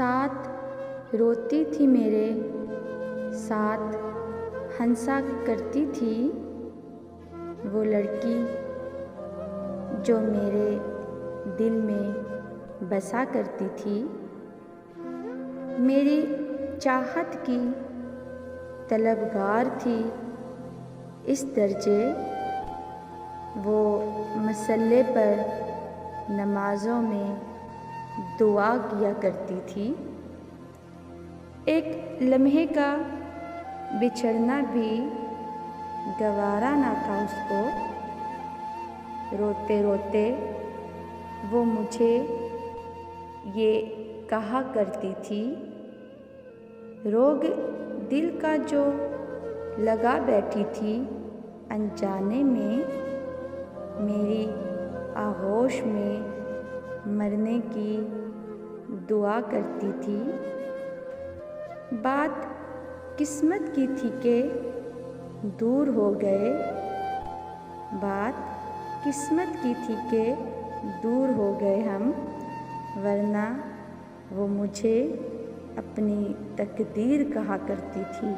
साथ रोती थी, मेरे साथ हंसा करती थी। वो लड़की जो मेरे दिल में बसा करती थी, मेरी चाहत की तलबगार थी। इस दर्जे वो मसल्ले पर नमाज़ों में दुआ किया करती थी। एक लम्हे का बिछड़ना भी गवारा ना था उसको। रोते रोते वो मुझे ये कहा करती थी, रोग दिल का जो लगा बैठी थी अनजाने में, मेरी आगोश में मरने की दुआ करती थी। बात किस्मत की थी कि दूर हो गए, बात किस्मत की थी कि दूर हो गए हम, वरना वो मुझे अपनी तकदीर कहा करती थी।